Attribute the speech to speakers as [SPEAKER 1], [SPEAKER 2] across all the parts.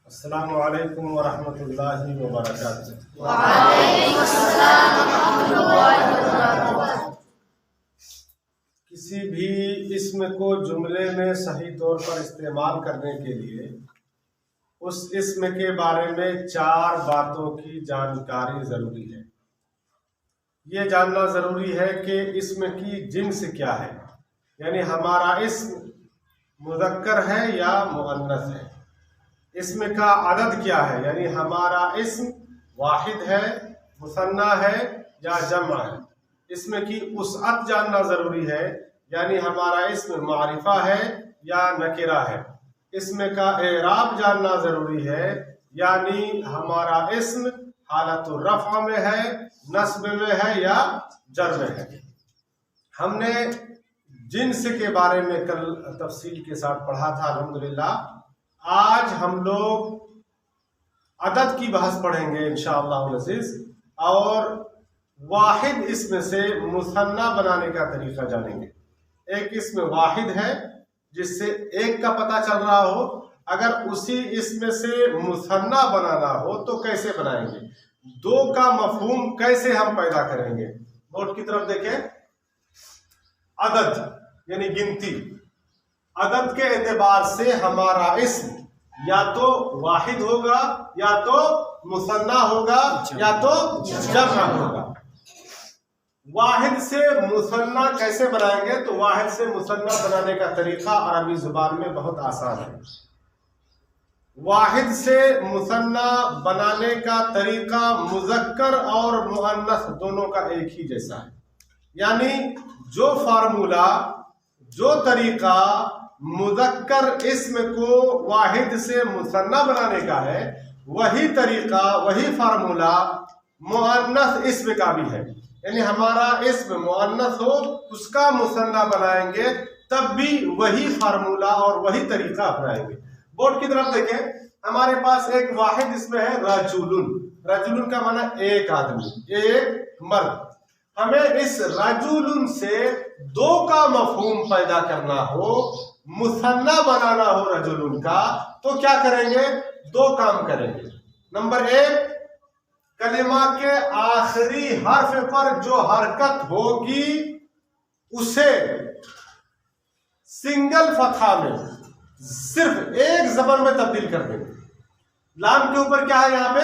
[SPEAKER 1] अस्सलामु अलैकुम वरहमतुल्लाहि वबरकातुहू।
[SPEAKER 2] वालेकुम अस्सलाम वरहमतुल्लाहि वबरकातुहू।
[SPEAKER 1] किसी भी इस्म को जुमले में सही तौर पर इस्तेमाल करने के लिए उस इस्म के बारे में 4 बातों की जानकारी ज़रूरी है। ये जानना ज़रूरी है कि इस्म की जिन्स क्या है, यानी हमारा इस्म मुज़क्कर है या मुअन्नस है। इस्म का अदद क्या है, यानी हमारा इस्म वाहिद है, मुसन्ना है या जमा है। इस्म की उसअत जानना ज़रूरी है, यानी हमारा इस्म मारिफा है या नकिरा है। इस्म का एराब जानना ज़रूरी है, यानी हमारा इस्म हालतुर रफ़अ में है, नस्ब में है या जर में है। हमने जिन्स के बारे में कल तफसील के साथ पढ़ा था अल्हम्दुलिल्लाह। आज हम लोग अदद की बहस पढ़ेंगे इंशाअल्लाह अज़ीज़, और वाहिद इस्म से मुसन्ना बनाने का तरीका जानेंगे। एक इस्म वाहिद है जिससे एक का पता चल रहा हो, अगर उसी इस्म से मुसन्ना बनाना हो तो कैसे बनाएंगे, 2 का मफहूम कैसे हम पैदा करेंगे। बोर्ड की तरफ देखें। अदद यानी गिनती, अदद के एतबार से हमारा इस्म या तो वाहिद होगा, या तो मुसन्ना होगा, या तो जमा होगा। वाहिद से मुसन्ना कैसे बनाएंगे, तो वाहिद से मुसन्ना बनाने का तरीका अरबी जुबान में बहुत आसान है। वाहिद से मुसन्ना बनाने का तरीका मुज़क्कर और मुअन्नस दोनों का एक ही जैसा है, यानी जो फार्मूला, जो तरीका मुज़क्कर इस्म को वाहिद से मुसन्ना बनाने का है, वही तरीका, वही फार्मूला मुअन्नस इस्म का भी है। यानी हमारा इस्म मुअन्नस हो, उसका मुसन्ना बनाएंगे तब भी वही फार्मूला और वही तरीका अपनाएंगे। बोर्ड की तरफ देखें। हमारे पास एक वाहिद इस्म है रजुलुन। रजुलुन का माना एक आदमी, एक मर्द। हमें इस रजुलुन से 2 का मफहूम पैदा करना हो, मुसन्ना बनाना हो रजुलुन का, तो क्या करेंगे, 2 काम करेंगे। नंबर 1, कलिमा के आखिरी हर्फ पर जो हरकत होगी उसे सिंगल फतहा में सिर्फ एक जबर में तब्दील कर देंगे। लाम के ऊपर क्या है, यहाँ पे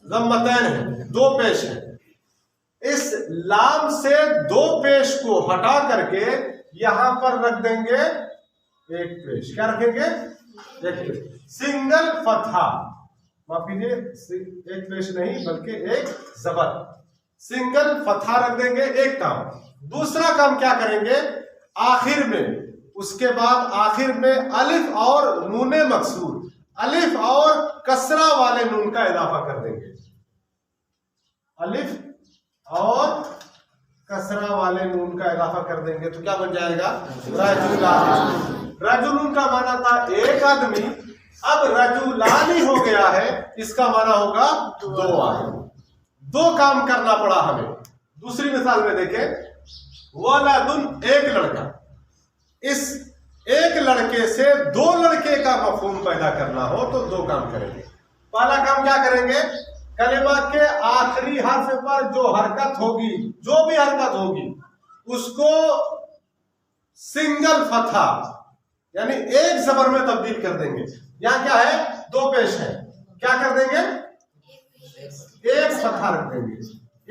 [SPEAKER 1] ज़म्मतैन है, 2 पेश है। इस लाम से 2 पेश को हटा करके यहां पर रख देंगे 1 पेश। क्या रखेंगे, 1 पेश, सिंगल फतहा। माफ कीजिए, 1 पेश नहीं बल्कि 1 जबर, सिंगल फतहा रख देंगे। एक काम। दूसरा काम क्या करेंगे, आखिर में, उसके बाद आखिर में अलिफ और नूने मकसूर, अलिफ और कसरा वाले नून का इजाफा कर देंगे। अलिफ और कसरा वाले नून का इजाफा कर देंगे तो क्या बन जाएगा, रजुलान। रजुलुन का माना था एक आदमी, अब रजुलानी हो गया है, इसका माना होगा 2 आदमी। 2 काम करना पड़ा हमें। दूसरी मिसाल में देखें, वलदुन एक लड़का। इस एक लड़के से 2 लड़के का मफहूम पैदा करना हो तो 2 काम करेंगे। पहला काम क्या करेंगे, कलिमा के आखिरी हर्फ पर जो हरकत होगी, जो भी हरकत होगी, उसको सिंगल फतहा यानी 1 जबर में तब्दील कर देंगे। यहां क्या है, 2 पेश है, क्या कर देंगे, 1 फतहा रख देंगे,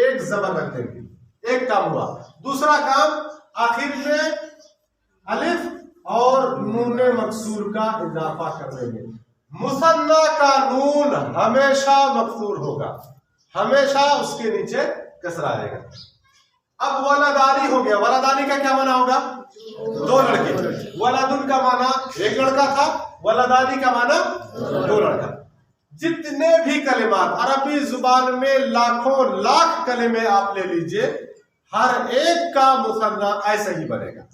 [SPEAKER 1] 1 जबर रख देंगे। एक काम हुआ। दूसरा काम, आखिर में अलिफ और नूने मकसूर का इजाफा कर देंगे। मुसन्ना का नून हमेशा मकसूर होगा, हमेशा उसके नीचे कसरा आएगा। अब वलदानी हो गया। वलदानी का क्या माना होगा, 2 लड़के। वलदुन का माना 1 लड़का था, वलदानी का माना 2 लड़का। जितने भी कलिमात अरबी जुबान में लाखों लाख कलिमे आप ले लीजिए, हर एक का मुसन्ना ऐसा ही बनेगा।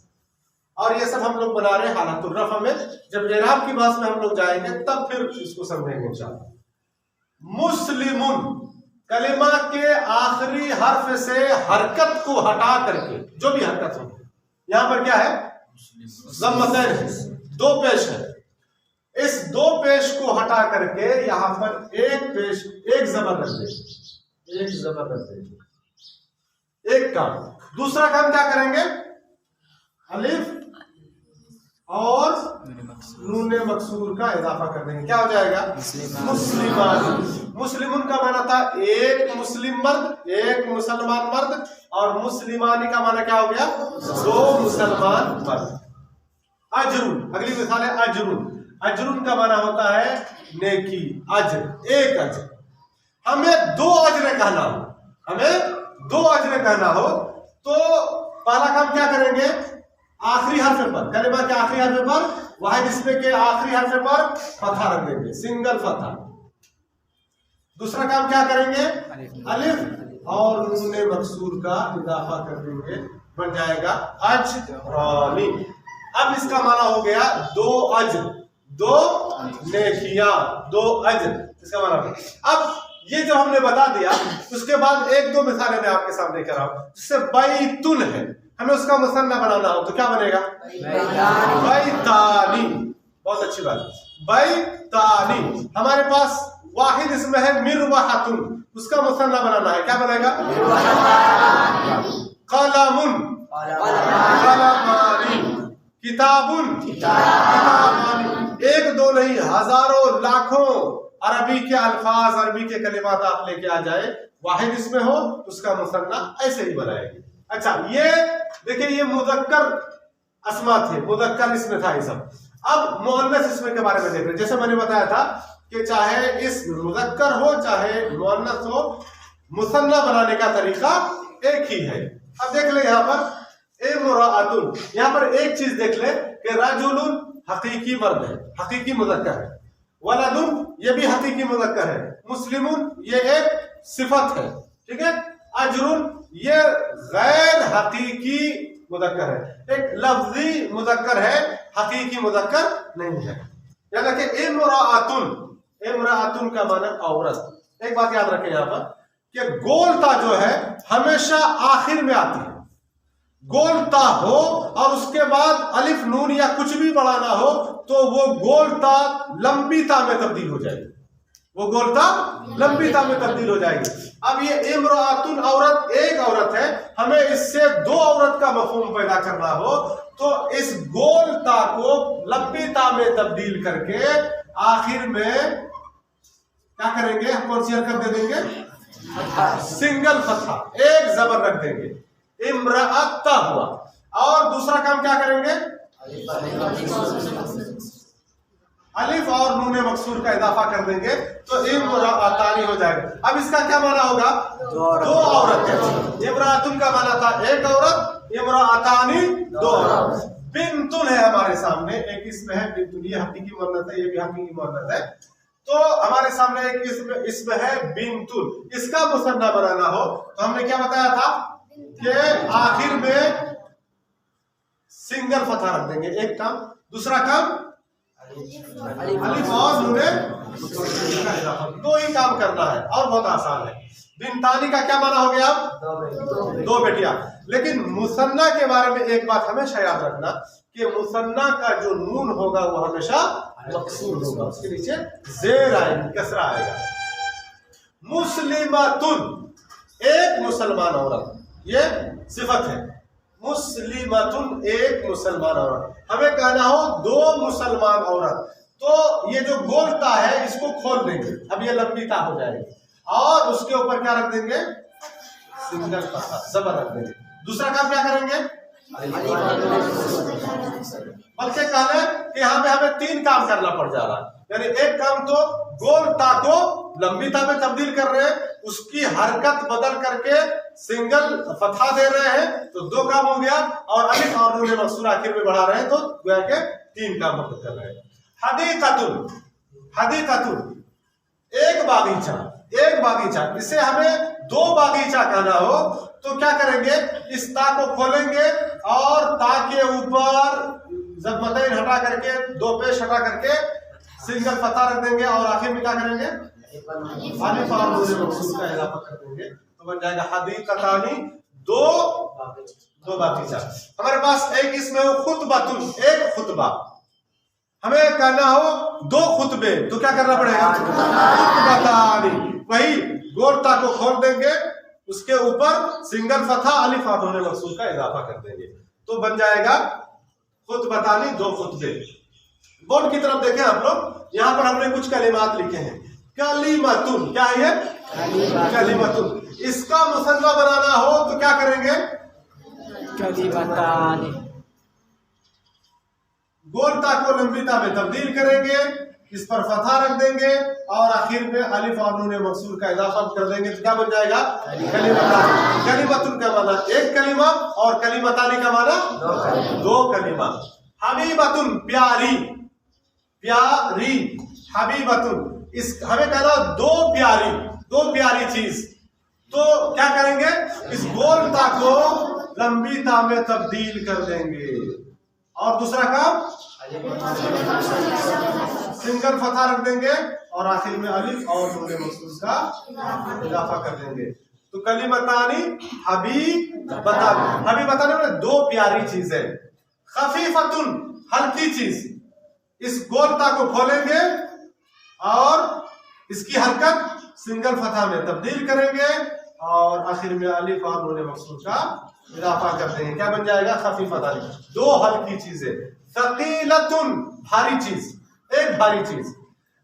[SPEAKER 1] और ये सब हम लोग बना रहे हैं हालतुर रफ़अ में। जब एराब की बात में हम लोग जाएंगे तब फिर इसको समझेंगे इंशाअल्लाह। मुस्लिमुन, कलिमा के आखिरी हर्फ से हरकत को हटा करके जो भी हरकत हो, यहां पर क्या है, ज़म्मतैन है, 2 पेश है। इस दो पेश को हटा करके यहां पर एक पेश, एक जबर रख देंगे, एक जबर रख देंगे, एक काम। दूसरा काम क्या करेंगे, अलिफ और नून मकसूर का इजाफा कर देंगे, क्या हो जाएगा, मुस्लिमान। मुस्लिमुन का माना था एक मुस्लिम मर्द, एक मुसलमान मर्द, और मुस्लिमानी का माना क्या हो गया, दो मुसलमान मर्द। अजरुन, अगली मिसाल है अजरुन। अजरुन का माना होता है नेकी, अजर, एक अजर। हमें दो अजर कहना हो, हमें दो अजर कहना हो तो पहला काम क्या करेंगे, आखिरी हर्फ पर, कलिमा के आखिरी हर्फ पर, वाहिद इसमें के आखिरी हर्फ पर फतहा रख देंगे, सिंगल फतहा। दूसरा काम क्या करेंगे, अलिफ और नून मकसूर का इजाफा कर देंगे, बन जाएगा अजरानी। अब इसका माना हो गया दो अजर, दो नेकियां, दो अजर, इसका माना। अब ये जो हमने बता दिया, उसके बाद एक दो मिसालें मैं आपके सामने कर रहा हूं, जिससे बैतुन है, हमें उसका मुसन्ना बनाना हो तो क्या बनेगा, बैतानी। बहुत अच्छी बात, बैतानी। हमारे पास वाहिद इसमें है मिरवाहतुन, उसका मुसन्ना बनाना है, क्या बनेगा, कलमुन, कलमानी, किताबुन, किताबानी। एक दो नहीं, हजारों लाखों अरबी के अल्फाज, अरबी के कलिमात आप लेके आ जाए, वाहिद इसमें हो, उसका मुसन्ना ऐसे ही बनाएंगे। अच्छा, ये देखिए, ये मुज़क्कर अस्मा थे, मुज़क्कर इसमें था ये सब। अब मुअन्नस इसमें के बारे में देख रहे हैं। जैसे मैंने बताया था कि चाहे इस मुज़क्कर हो चाहे मुअन्नस हो, मुसन्ना बनाने का तरीका एक ही है। अब देख ले यहाँ पर इमराअतुन, यहाँ पर एक चीज देख ले कि रजुलुन हकीकी मर्द है, हकीकी मुज़क्कर है, वलदुन ये भी हकीकी मुज़क्कर है, मुस्लिमुन ये एक सिफत है, ठीक है, अजरुन ये गैर हकीकी मुज़क्कर है, एक लफ्जी मुज़क्कर है, हकीकी मुज़क्कर नहीं है। यानी कि इमराअतुन, इमराअतुन का माना औरत। एक बात याद रखें यहाँ पर कि गोलता जो है हमेशा आखिर में आती है, गोलता हो और उसके बाद अलिफ नून या कुछ भी बढ़ाना हो तो वो गोलता लंबी ता में तब्दील हो जाएगी, वो गोलता लंबी ता में तब्दील हो जाएगी। अब ये इमराअतुन औरत, एक औरत है, हमें इससे दो औरत का मफहूम पैदा करना हो तो इस गोलता को लंबी ता में तब्दील करके आखिर में क्या करेंगे, हम कौन सी हरकत दे देंगे, सिंगल फतहा, एक जबर रख देंगे, इमराअता हुआ। और दूसरा काम क्या करेंगे, अलिफ और नून मकसूर का इजाफा कर देंगे तो इमराअतानी हो जाएगा। अब इसका क्या माना होगा, दो औरत। इमराअतुन का माना था एक औरत, इमराअतानी दो औरत। बिन्तुन है हमारे सामने, एक इसमें है बिन्तुन, ये हकीकी मुअन्नस है, ये भी हकीकी मुअन्नस है। तो हमारे सामने एक इसमें है बिन्तुन, इसका मुसन्ना बनाना हो तो हमने क्या बताया था कि आखिर में सिंगल फतहा रख देंगे, एक काम। दूसरा काम अलिफ और नून का इजाफा, दो ही काम करना है और बहुत आसान है। बिन्तानी का क्या माना हो गया, दो बेटियां। लेकिन मुसन्ना के बारे में एक बात हमेशा याद रखना कि मुसन्ना का जो नून होगा वो हमेशा मकसूर होगा, उसके नीचे जेर आएगी, कसरा आएगा। मुस्लिमातुन एक मुसलमान औरत, ये सिफत है, मुस्लिमातुन एक मुसलमान औरत। हमें कहना हो दो मुसलमान औरत, तो ये जो गोलता है इसको खोल देंगे, अब ये लंबी ता हो जाएगी और उसके ऊपर क्या रख देंगे, सिंगल फतहा, जबर रख देंगे। दूसरा काम क्या करेंगे, बल्कि कहले कि यहाँ पे हमें तीन काम करना पड़ जा रहा है। यानी एक काम तो गोलता को लंबी ता में तब्दील कर रहे हैं, उसकी हरकत बदल करके सिंगल फतहा दे रहे हैं, तो दो काम हो गया, और अलिफ और नून मकसूर आखिर में बढ़ा रहे हैं तो गोया के तीन काम मतलब कर रहे हैं। हदीकतुन, हदीकतुन एक बागीचा, एक बागीचा, इसे हमें दो बागीचा कहना हो तो क्या करेंगे, इस ता को खोलेंगे और ता के ऊपर ज़ब्मतैन हटा करके, दो पेश हटा करके सिंगल फतहा रख देंगे और आखिर में क्या करेंगे, अलिफ और नून मकसूर का इजाफा कर देंगे तो बन जाएगा हदीकतानी, दो बागीचा। हमारे पास एक इसमें हो खुतबतुन, एक खुतबा, हमें कहना हो 2 खुतबे तो क्या करना पड़ेगा? खुतबतानी। वही गोरता को खोल देंगे, उसके ऊपर सिंगल फथा अलिफ और नून मकसूर का इजाफा कर देंगे तो बन जाएगा खुतबतानी 2 खुतबे। बोर्ड की तरफ देखें आप लोग, यहाँ पर हमने कुछ कलिमात लिखे हैं। कलिमतुन, क्या है? कलिमतुन। इसका मुसन्ना बनाना हो तो क्या करेंगे?
[SPEAKER 2] कलिमतानी।
[SPEAKER 1] गोलता को लंबीता में तब्दील करेंगे, इस पर फथा रख देंगे और आखिर में अलिफ और नून मकसूर का इजाफा कर देंगे तो क्या बन जाएगा? कलिमतानी। कलिमतुन का माना 1 कलिमा और कलिमतानी का माना 2 कलिमा। हबीबतुन, प्यारी, प्यारी, हबीबतुन। इस हमें कहना 2 प्यारी चीज तो क्या करेंगे? इस गोलता को लंबीता में तब्दील कर देंगे और दूसरा काम सिंगल फथा रख देंगे और आखिर में अलिफ और नून मकसूर का इजाफा कर देंगे तो कलिमतानी हबीबतानी। हबीबतानी में 2 प्यारी चीज है। खफीफतुन, हल्की चीज। इस गोलता को खोलेंगे और इसकी हरकत सिंगल फथा में तब्दील करेंगे और आखिर में अलिफ और नून मकसूर का इजाफा कर देंगे, क्या बन जाएगा? खफीफतानी। 2 हल्की चीजें। सकीलतुन, भारी चीज, 1 भारी चीज।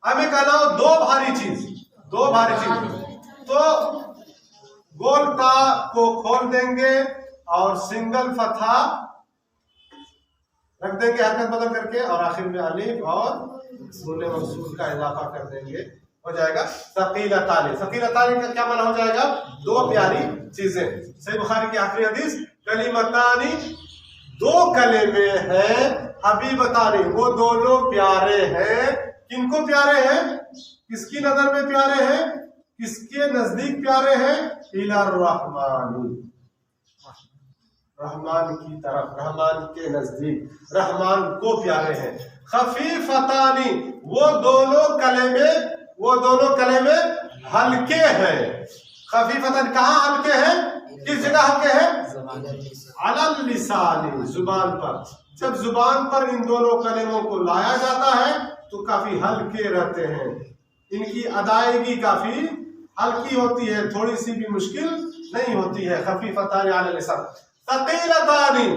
[SPEAKER 1] हमें कहना हो 2 भारी चीज, 2 भारी चीज तो गोलता को खोल देंगे और सिंगल फथा रख देंगे हरकत बदल करके और आखिर में अलिफ और नून मकसूर का इजाफा कर देंगे, हो जाएगा सकीलतानी। सकीलतानी का क्या माना हो जाएगा? 2 प्यारी चीजें। सही बुखारी की आखिरी हदीस, कलिमतानी 2 कलिमे हैं, हबीबतानी वो दोनों प्यारे हैं। किनको प्यारे हैं? किसकी नजर में प्यारे हैं? किसके नजदीक प्यारे हैं? इलर रहमानी, रहमान की तरफ, रहमान के नजदीक, रहमान को प्यारे हैं। खफीफतानी वो दोनों कलेमे हल्के हैं। खफीफतानी कहाँ हल्के हैं? किस जगह हल्के हैं? अलल लिसानी, जुबान पर। जब जुबान पर इन दोनों कलेमों को लाया जाता है तो काफी हल्के रहते हैं, इनकी अदायगी काफी हल्की होती है, थोड़ी सी भी मुश्किल नहीं होती है। खफीफतानी अलल लिसान। सकीलतानी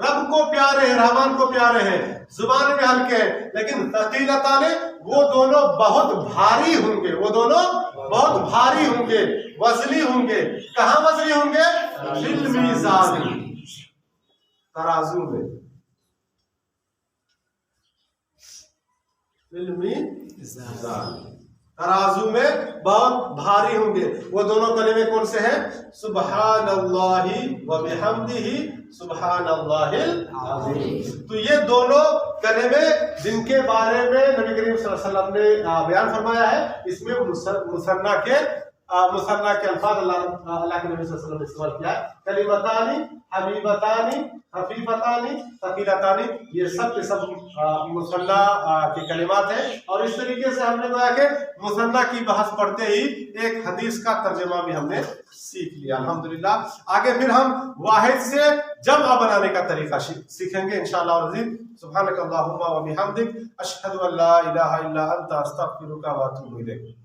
[SPEAKER 1] रब को प्यारे हैं, रहमान को प्यारे हैं, जुबान में हल्के हैं, लेकिन सकीलतानी वो दोनों बहुत भारी होंगे, वो दोनों बहुत भारी होंगे, वजनी होंगे। कहाँ वजनी होंगे? फिल मीज़ान, तराजू में। फिल मीज़ान, तराजू में बहुत भारी होंगे। वो दोनों कलिमे कौन से हैं? सुब्हानल्लाहि व बिहम्दिही सुब्हानल्लाहिल अज़ीम। तो ये दोनों कलिमे जिनके बारे में नबी करीम सल्लल्लाहु अलैहि वसल्लम ने बयान फरमाया है, इसमें मुसन्ना के अल्फाज अल्लाह के नबी सल्लल्लाहु अलैहि वसल्लम ने इस्तेमाल किया है। कलिमतानी, हबीबतानी, खफीफतानी, सकीलतानी, ये सब के सब मुसन्ना के कलिमात हैं। और इस तरीके से हमने बताया कि मुसन्ना की बहस पढ़ते ही एक हदीस का तर्जुमा भी हमने सीख लिया, अल्हम्दुलिल्लाह। आगे फिर हम वाहिद से जमा बनाने का तरीका सीखेंगे इंशाअल्लाह अज़ीम। सुब्हानक अल्लाहुम्मा व बिहम्दिक अशहदु अल्ला इलाहा इल्ला अंता अस्तगफिरुका व अतूबु इलैक।